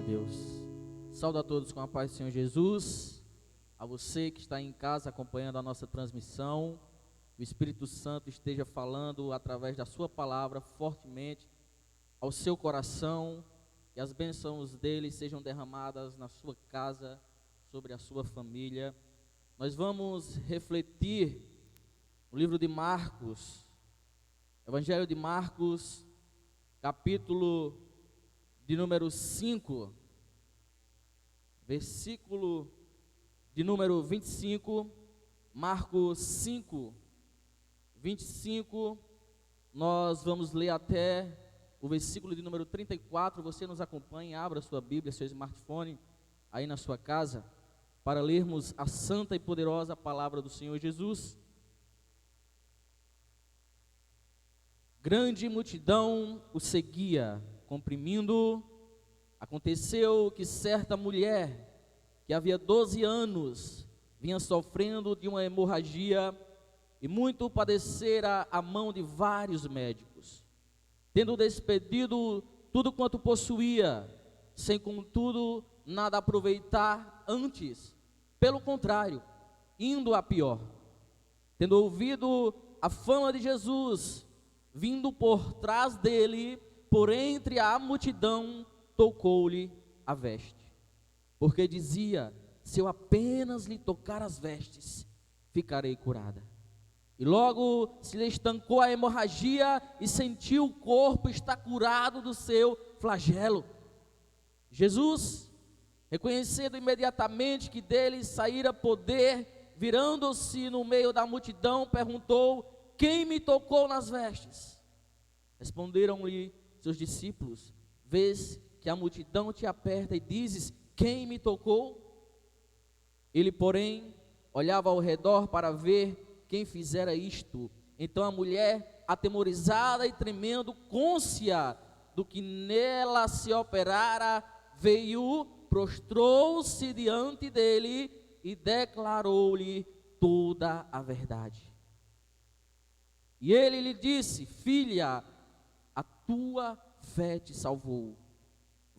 a Deus. Saúdo a todos com a paz do Senhor Jesus. A você que está em casa acompanhando a nossa transmissão, o Espírito Santo esteja falando através da sua palavra fortemente ao seu coração, que as bênçãos dele sejam derramadas na sua casa, sobre a sua família. Nós vamos refletir no livro de Marcos, Evangelho de Marcos, capítulo de número 5, versículo de número 25, Marcos 5, 25, nós vamos ler até o versículo de número 34, você nos acompanhe, abra sua Bíblia, seu smartphone, aí na sua casa, para lermos a santa e poderosa palavra do Senhor Jesus. Grande multidão o seguia, comprimindo. Aconteceu que certa mulher, que havia 12 anos, vinha sofrendo de uma hemorragia e muito padecera a mão de vários médicos, tendo despedido tudo quanto possuía, sem contudo nada aproveitar, antes, pelo contrário, indo a pior. Tendo ouvido a fama de Jesus, vindo por trás dele, por entre a multidão, tocou-lhe a veste, porque dizia: se eu apenas lhe tocar as vestes, ficarei curada. E logo se lhe estancou a hemorragia e sentiu o corpo estar curado do seu flagelo. Jesus, reconhecendo imediatamente que dele saíra poder, virando-se no meio da multidão, perguntou: quem me tocou nas vestes? Responderam-lhe seus discípulos: vês que a multidão te aperta e dizes: quem me tocou? Ele, porém, olhava ao redor para ver quem fizera isto. Então a mulher, atemorizada e tremendo, côncia do que nela se operara, veio, prostrou-se diante dele e declarou-lhe toda a verdade. E ele lhe disse: filha, a tua fé te salvou.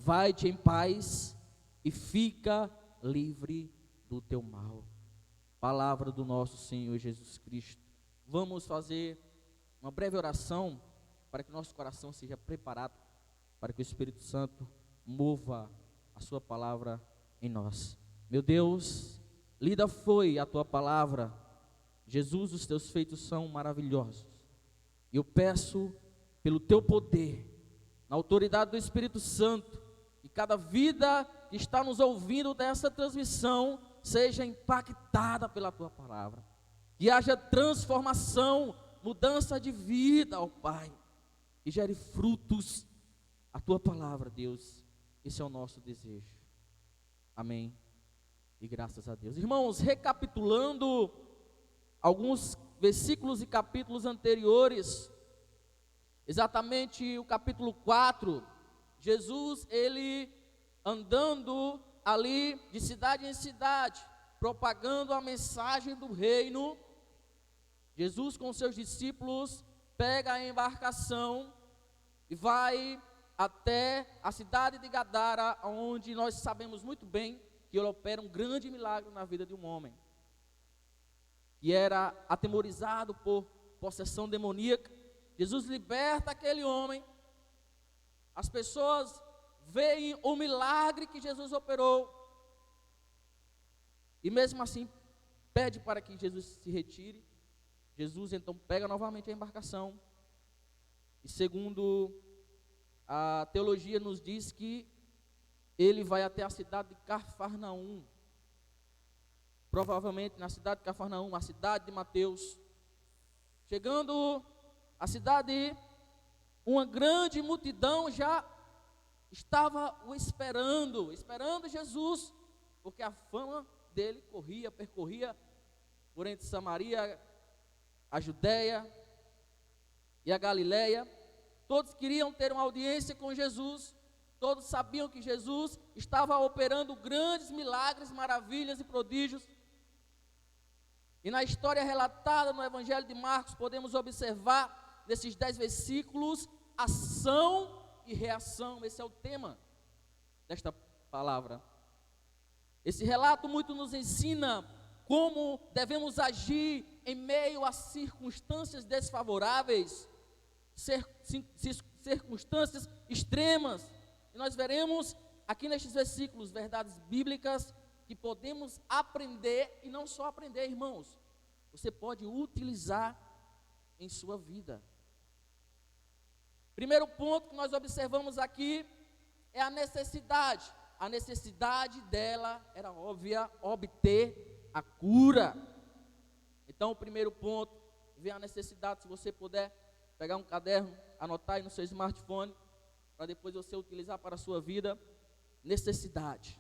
Vai-te em paz e fica livre do teu mal. Palavra do nosso Senhor Jesus Cristo. Vamos fazer uma breve oração para que nosso coração seja preparado para que o Espírito Santo mova a sua palavra em nós. Meu Deus, lida foi a tua palavra. Jesus, os teus feitos são maravilhosos. E eu peço pelo teu poder, na autoridade do Espírito Santo, que cada vida que está nos ouvindo dessa transmissão seja impactada pela tua palavra, que haja transformação, mudança de vida, ó Pai, que gere frutos a tua palavra, Deus. Esse é o nosso desejo. Amém e graças a Deus. Irmãos, recapitulando alguns versículos e capítulos anteriores, exatamente o capítulo 4, Jesus, ele andando ali de cidade em cidade, propagando a mensagem do reino. Jesus com seus discípulos pega a embarcação e vai até a cidade de Gadara, onde nós sabemos muito bem que ele opera um grande milagre na vida de um homem que era atemorizado por possessão demoníaca. Jesus liberta aquele homem. As pessoas veem o milagre que Jesus operou e mesmo assim pede para que Jesus se retire. Jesus então pega novamente a embarcação e, segundo a teologia, nos diz que ele vai até a cidade de Cafarnaum, provavelmente na cidade de Cafarnaum, a cidade de Mateus. Chegando à cidade, uma grande multidão já estava o esperando Jesus, porque a fama dele percorria por entre Samaria, a Judéia e a Galileia. Todos queriam ter uma audiência com Jesus, todos sabiam que Jesus estava operando grandes milagres, maravilhas e prodígios. E na história relatada no Evangelho de Marcos, podemos observar, nesses 10 versículos, ação e reação. Esse é o tema desta palavra. Esse relato muito nos ensina como devemos agir em meio a circunstâncias desfavoráveis, circunstâncias extremas. E nós veremos aqui nestes versículos verdades bíblicas que podemos aprender, e não só aprender, irmãos, você pode utilizar em sua vida. Primeiro ponto que nós observamos aqui é a necessidade. A necessidade dela era óbvia, obter a cura. Então, o primeiro ponto, vem a necessidade. Se você puder pegar um caderno, anotar aí no seu smartphone, para depois você utilizar para a sua vida. Necessidade.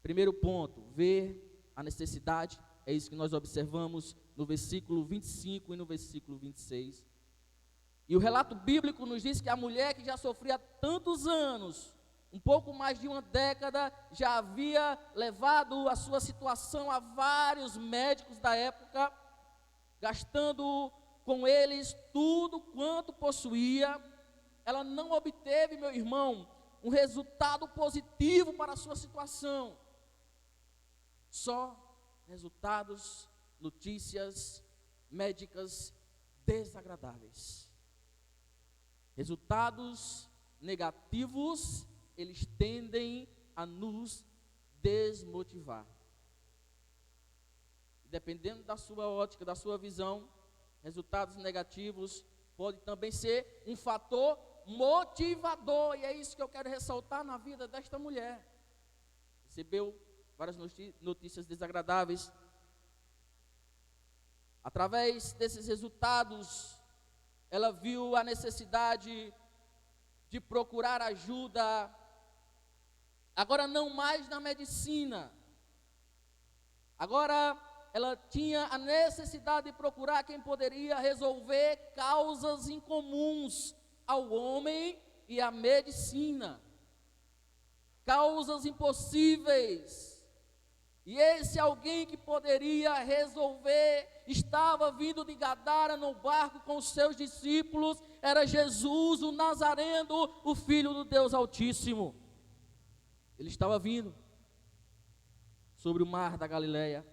Primeiro ponto, ver a necessidade. É isso que nós observamos no versículo 25 e no versículo 26. E o relato bíblico nos diz que a mulher que já sofria tantos anos, um pouco mais de uma década, já havia levado a sua situação a vários médicos da época, gastando com eles tudo quanto possuía. Ela não obteve, meu irmão, um resultado positivo para a sua situação. Só resultados, notícias médicas desagradáveis. Resultados negativos, eles tendem a nos desmotivar. Dependendo da sua ótica, da sua visão, resultados negativos pode também ser um fator motivador, e é isso que eu quero ressaltar na vida desta mulher. Recebeu várias notícias desagradáveis. Através desses resultados, ela viu a necessidade de procurar ajuda, agora não mais na medicina. Agora ela tinha a necessidade de procurar quem poderia resolver causas incomuns ao homem e à medicina. Causas impossíveis. E esse alguém que poderia resolver estava vindo de Gadara no barco com os seus discípulos. Era Jesus, o Nazareno, o Filho do Deus Altíssimo. Ele estava vindo sobre o mar da Galileia.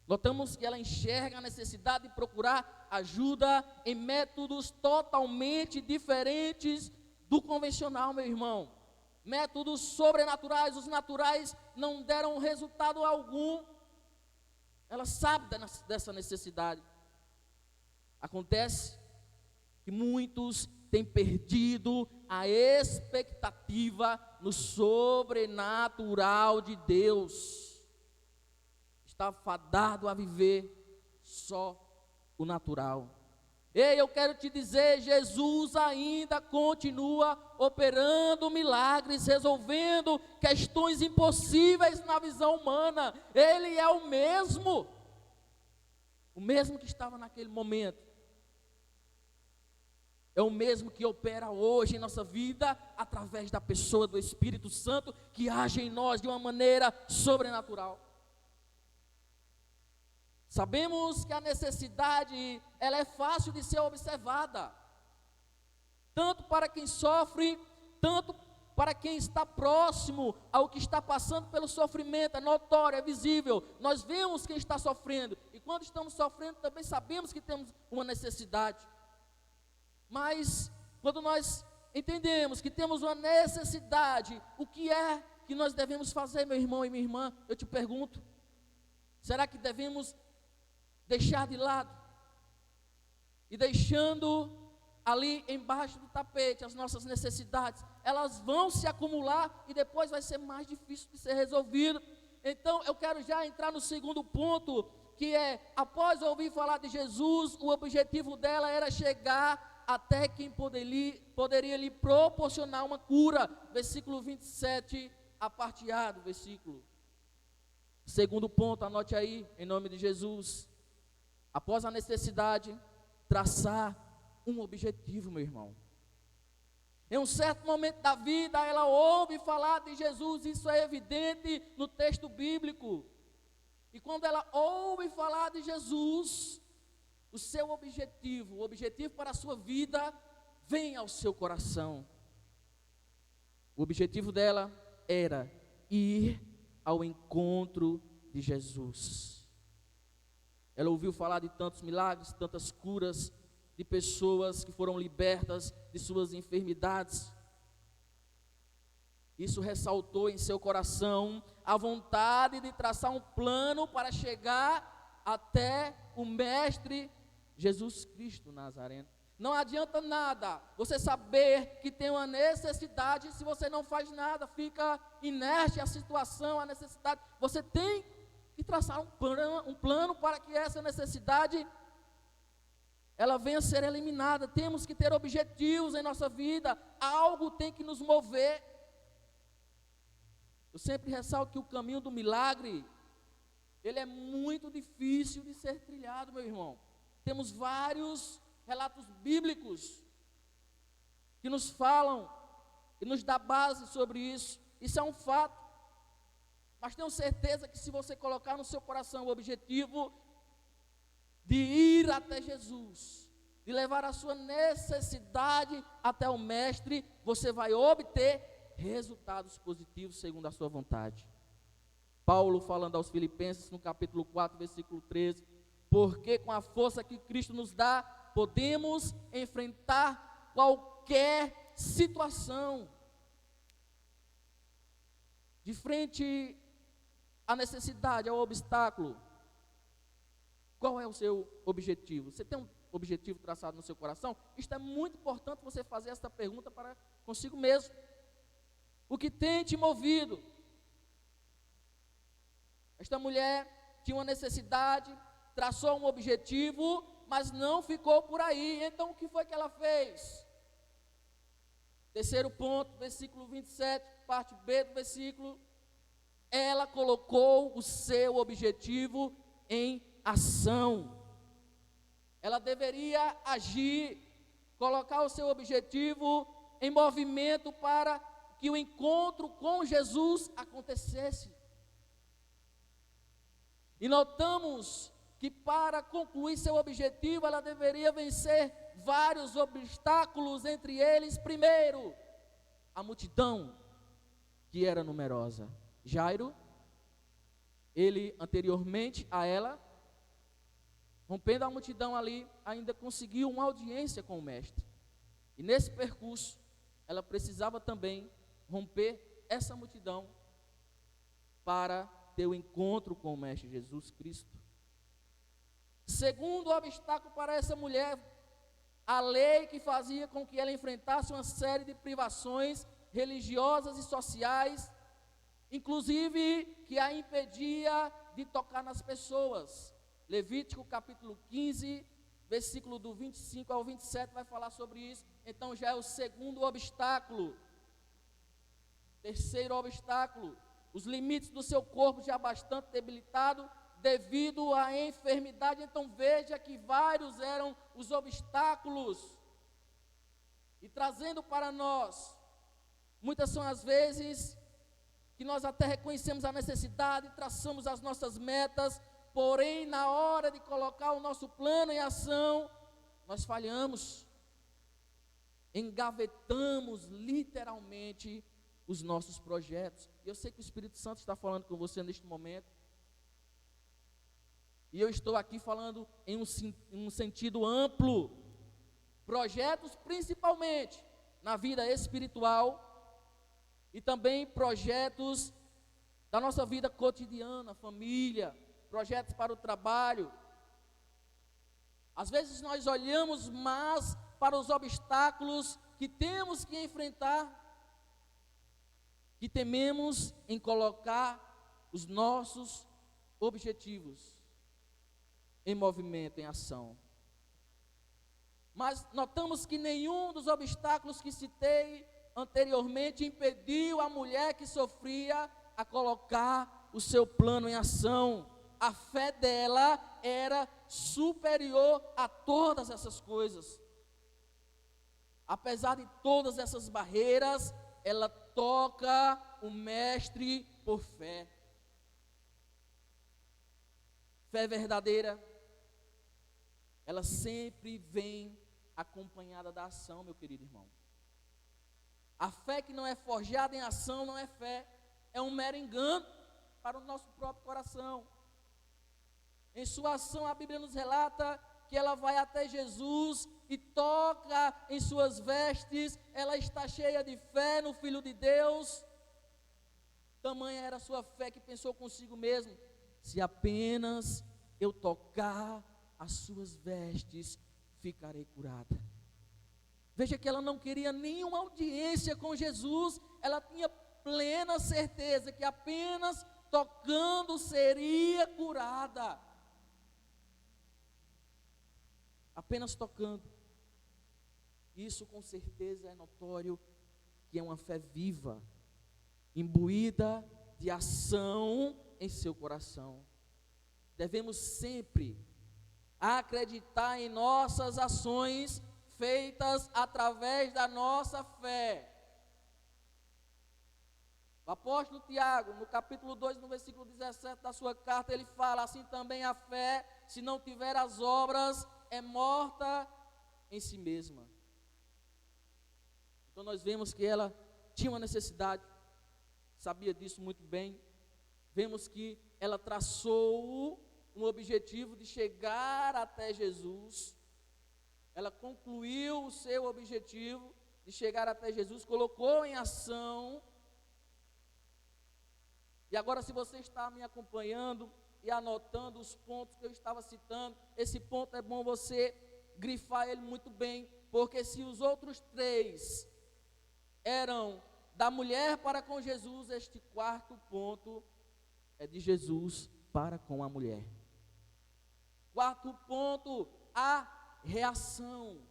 Notamos que ela enxerga a necessidade de procurar ajuda em métodos totalmente diferentes do convencional, meu irmão. Métodos sobrenaturais, os naturais não deram resultado algum. Ela sabe dessa necessidade. Acontece que muitos têm perdido a expectativa no sobrenatural de Deus. Está fadado a viver só o natural. Ei, eu quero te dizer, Jesus ainda continua operando milagres, resolvendo questões impossíveis na visão humana. Ele é o mesmo que estava naquele momento. É o mesmo que opera hoje em nossa vida, através da pessoa do Espírito Santo, que age em nós de uma maneira sobrenatural. Sabemos que a necessidade, ela é fácil de ser observada, tanto para quem sofre, tanto para quem está próximo ao que está passando pelo sofrimento. É notório, é visível, nós vemos quem está sofrendo, e quando estamos sofrendo também sabemos que temos uma necessidade. Mas quando nós entendemos que temos uma necessidade, o que é que nós devemos fazer, meu irmão e minha irmã? Eu te pergunto, será que devemos deixar de lado e deixando ali embaixo do tapete as nossas necessidades? Elas vão se acumular e depois vai ser mais difícil de ser resolvido. Então eu quero já entrar no segundo ponto, que é, após ouvir falar de Jesus, o objetivo dela era chegar até quem poderia lhe proporcionar uma cura. Versículo 27, a parte A do versículo. Segundo ponto, anote aí, em nome de Jesus. Após a necessidade, traçar um objetivo, meu irmão. Em um certo momento da vida, ela ouve falar de Jesus, isso é evidente no texto bíblico. E quando ela ouve falar de Jesus, o seu objetivo, o objetivo para a sua vida, vem ao seu coração. O objetivo dela era ir ao encontro de Jesus. Ela ouviu falar de tantos milagres, tantas curas, de pessoas que foram libertas de suas enfermidades. Isso ressaltou em seu coração a vontade de traçar um plano para chegar até o Mestre Jesus Cristo Nazareno. Não adianta nada você saber que tem uma necessidade se você não faz nada, fica inerte à situação, à necessidade. Você tem que traçar um plano para que essa necessidade ela venha a ser eliminada. Temos que ter objetivos em nossa vida, algo tem que nos mover. Eu sempre ressalto que o caminho do milagre, ele é muito difícil de ser trilhado, meu irmão. Temos vários relatos bíblicos que nos falam e nos dá base sobre isso. Isso é um fato. Mas tenho certeza que se você colocar no seu coração o objetivo de ir até Jesus, de levar a sua necessidade até o Mestre, você vai obter resultados positivos segundo a sua vontade. Paulo falando aos Filipenses no capítulo 4, versículo 13, porque com a força que Cristo nos dá, podemos enfrentar qualquer situação. De frente à necessidade, ao obstáculo, qual é o seu objetivo? Você tem um objetivo traçado no seu coração? Isto é muito importante você fazer essa pergunta para consigo mesmo. O que tem te movido? Esta mulher tinha uma necessidade, traçou um objetivo, mas não ficou por aí. Então o que foi que ela fez? Terceiro ponto, versículo 27, parte B do versículo. Ela colocou o seu objetivo em ação. Ela deveria agir, colocar o seu objetivo em movimento para que o encontro com Jesus acontecesse. E notamos que para concluir seu objetivo, ela deveria vencer vários obstáculos, entre eles, primeiro, a multidão, que era numerosa. Jairo, ele anteriormente a ela, rompendo a multidão ali, ainda conseguiu uma audiência com o Mestre. E nesse percurso, ela precisava também romper essa multidão para ter o encontro com o Mestre Jesus Cristo. Segundo obstáculo para essa mulher, a lei que fazia com que ela enfrentasse uma série de privações religiosas e sociais, inclusive que a impedia de tocar nas pessoas. Levítico capítulo 15, versículo do 25 ao 27 vai falar sobre isso. Então já é o segundo obstáculo. Terceiro obstáculo, os limites do seu corpo já bastante debilitado devido à enfermidade. Então veja que vários eram os obstáculos. E trazendo para nós, muitas são as vezes que nós até reconhecemos a necessidade, traçamos as nossas metas, porém na hora de colocar o nosso plano em ação, nós falhamos, engavetamos literalmente os nossos projetos. E eu sei que o Espírito Santo está falando com você neste momento, e eu estou aqui falando em um sentido amplo, projetos principalmente na vida espiritual, e também projetos da nossa vida cotidiana, família, projetos para o trabalho. Às vezes nós olhamos mais para os obstáculos que temos que enfrentar, que tememos em colocar os nossos objetivos em movimento, em ação. Mas notamos que nenhum dos obstáculos que citei anteriormente impediu a mulher que sofria a colocar o seu plano em ação. A fé dela era superior a todas essas coisas. Apesar de todas essas barreiras, ela toca o Mestre por fé. Fé verdadeira, ela sempre vem acompanhada da ação, meu querido irmão. A fé que não é forjada em ação não é fé. é um mero engano para o nosso próprio coração. Em sua ação, a Bíblia nos relata que ela vai até Jesus e toca em suas vestes. Ela está cheia de fé no Filho de Deus. Tamanha era a sua fé que pensou consigo mesmo: se apenas eu tocar as suas vestes, ficarei curada. Veja que ela não queria nenhuma audiência com Jesus. Ela tinha plena certeza que apenas tocando seria curada. Apenas tocando. Isso com certeza é notório que é uma fé viva, imbuída de ação em seu coração. Devemos sempre acreditar em nossas ações feitas através da nossa fé. O apóstolo Tiago, no capítulo 2, no versículo 17 da sua carta, ele fala: assim também a fé, se não tiver as obras, é morta em si mesma. Então nós vemos que ela tinha uma necessidade, sabia disso muito bem. Vemos que ela traçou um objetivo de chegar até Jesus. Ela concluiu o seu objetivo de chegar até Jesus, colocou em ação. E agora, se você está me acompanhando e anotando os pontos que eu estava citando, esse ponto é bom você grifar ele muito bem, porque se os outros 3 eram da mulher para com Jesus, este quarto ponto é de Jesus para com a mulher. Quarto ponto, a reação.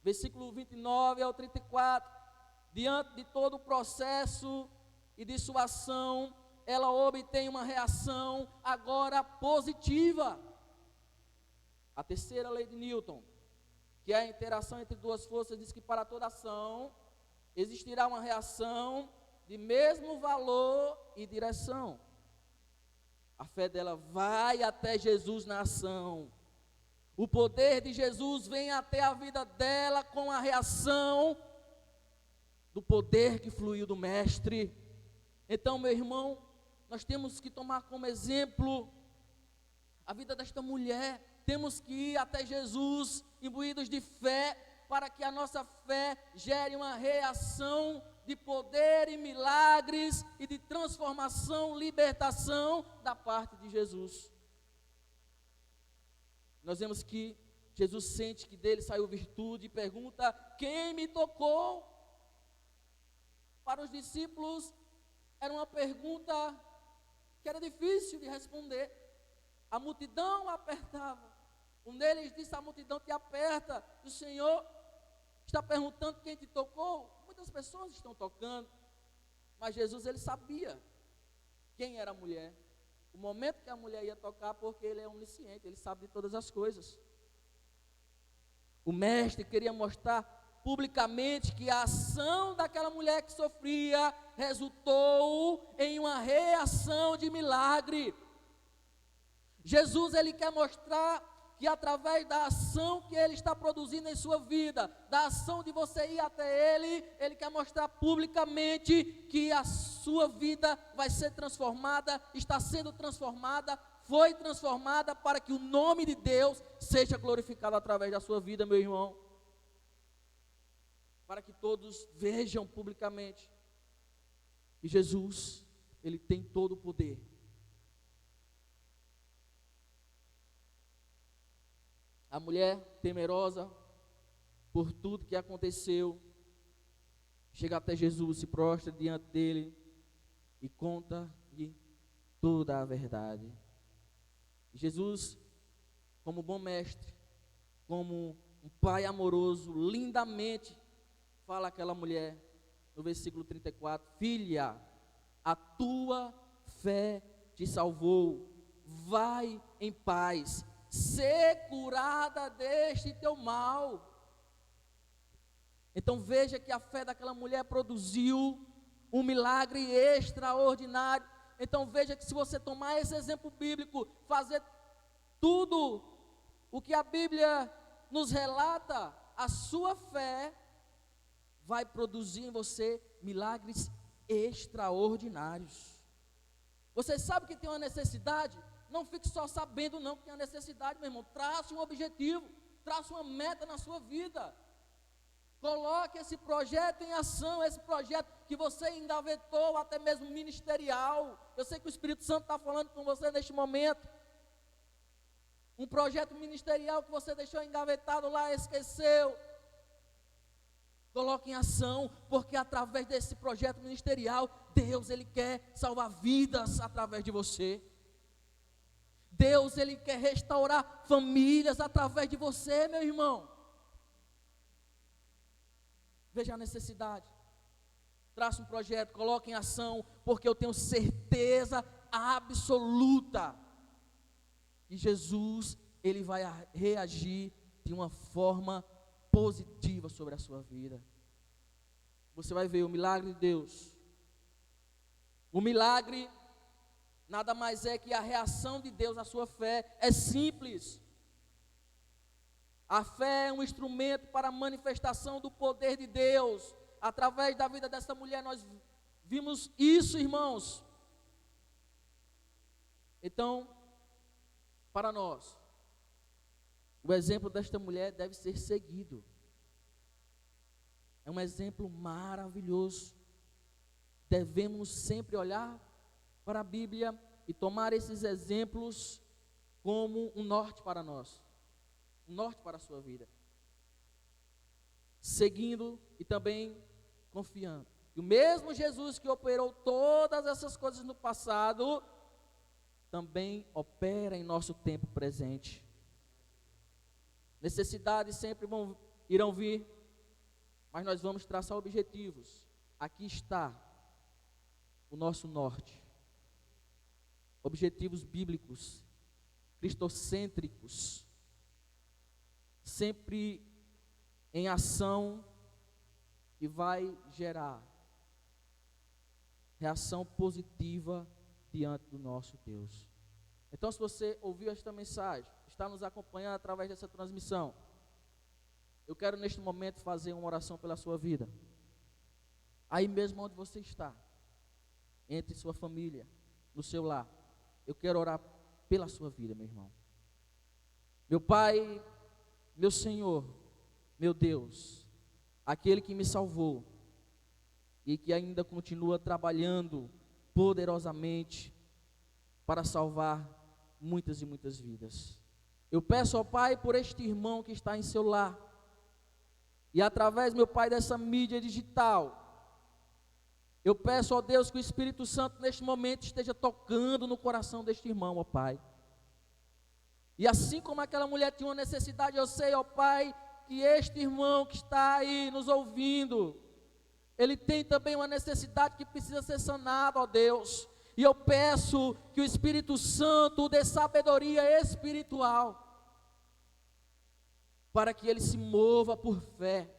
Versículo 29 ao 34. Diante de todo o processo e de sua ação, ela obtém uma reação agora positiva. A terceira lei de Newton, que é a interação entre duas forças, diz que para toda ação existirá uma reação de mesmo valor e direção. A fé dela vai até Jesus na ação. O poder de Jesus vem até a vida dela com a reação do poder que fluiu do Mestre. Então, meu irmão, nós temos que tomar como exemplo a vida desta mulher. Temos que ir até Jesus imbuídos de fé, para que a nossa fé gere uma reação de poder e milagres e de transformação, libertação da parte de Jesus. Nós vemos que Jesus sente que dele saiu virtude e pergunta: quem me tocou? Para os discípulos era uma pergunta que era difícil de responder. A multidão apertava. Um deles disse: a multidão te aperta. O Senhor está perguntando quem te tocou. Muitas pessoas estão tocando, mas Jesus, ele sabia quem era a mulher, o momento que a mulher ia tocar, porque ele é onisciente, ele sabe de todas as coisas. O mestre queria mostrar publicamente que a ação daquela mulher que sofria resultou em uma reação de milagre. Jesus, ele quer mostrar que através da ação que ele está produzindo em sua vida, da ação de você ir até ele quer mostrar publicamente que a sua vida vai ser transformada, está sendo transformada, foi transformada, para que o nome de Deus seja glorificado através da sua vida, meu irmão. Para que todos vejam publicamente que Jesus, ele tem todo o poder. A mulher, temerosa por tudo que aconteceu, chega até Jesus, se prostra diante dele e conta-lhe toda a verdade. Jesus, como bom mestre, como um pai amoroso, lindamente fala àquela mulher, no versículo 34, filha, a tua fé te salvou, vai em paz, ser curada deste teu mal. Então veja que a fé daquela mulher produziu um milagre extraordinário. Então veja que se você tomar esse exemplo bíblico, fazer tudo o que a Bíblia nos relata, a sua fé vai produzir em você milagres extraordinários. Você sabe que tem uma necessidade? Não fique só sabendo não que tem uma necessidade, meu irmão. Trace um objetivo, trace uma meta na sua vida. Coloque esse projeto em ação, esse projeto que você engavetou, até mesmo ministerial. Eu sei que o Espírito Santo está falando com você neste momento. Um projeto ministerial que você deixou engavetado lá, esqueceu. Coloque em ação, porque através desse projeto ministerial, Deus, Ele quer salvar vidas através de você. Deus, Ele quer restaurar famílias através de você, meu irmão. Veja a necessidade. Traça um projeto, coloque em ação, porque eu tenho certeza absoluta que Jesus, Ele vai reagir de uma forma positiva sobre a sua vida. Você vai ver o milagre de Deus. O milagre nada mais é que a reação de Deus à sua fé. É simples. A fé é um instrumento para a manifestação do poder de Deus. Através da vida dessa mulher nós vimos isso, irmãos. Então, para nós, o exemplo desta mulher deve ser seguido. É um exemplo maravilhoso. Devemos sempre olhar para a Bíblia e tomar esses exemplos como um norte para nós, um norte para a sua vida, seguindo e também confiando. E o mesmo Jesus que operou todas essas coisas no passado, também opera em nosso tempo presente. Necessidades sempre irão vir, mas nós vamos traçar objetivos. Aqui está o nosso norte. Objetivos bíblicos, cristocêntricos, sempre em ação, que vai gerar reação positiva diante do nosso Deus. Então, se você ouviu esta mensagem, está nos acompanhando através dessa transmissão, eu quero neste momento fazer uma oração pela sua vida. Aí mesmo onde você está, entre sua família, no seu lar, eu quero orar pela sua vida, meu irmão. Meu Pai, meu Senhor, meu Deus, aquele que me salvou e que ainda continua trabalhando poderosamente para salvar muitas e muitas vidas. Eu peço ao Pai por este irmão que está em seu lar e através, meu Pai, dessa mídia digital, eu peço, ó Deus, que o Espírito Santo neste momento esteja tocando no coração deste irmão, ó Pai. E assim como aquela mulher tinha uma necessidade, eu sei, ó Pai, que este irmão que está aí nos ouvindo, ele tem também uma necessidade que precisa ser sanada, ó Deus. E eu peço que o Espírito Santo dê sabedoria espiritual, para que ele se mova por fé,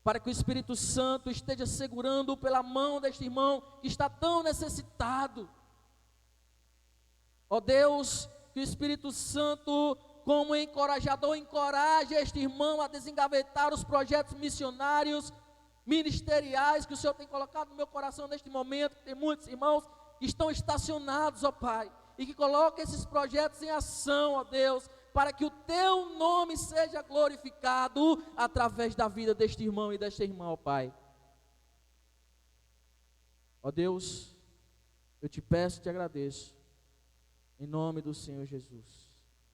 para que o Espírito Santo esteja segurando pela mão deste irmão que está tão necessitado. Ó Deus, que o Espírito Santo, como encorajador, encoraje este irmão a desengavetar os projetos missionários, ministeriais que o Senhor tem colocado no meu coração neste momento. Tem muitos irmãos que estão estacionados, ó Pai, e que colocam esses projetos em ação, ó Deus, para que o Teu nome seja glorificado através da vida deste irmão e desta irmã, ó Pai. Ó Deus, eu te peço e te agradeço, em nome do Senhor Jesus.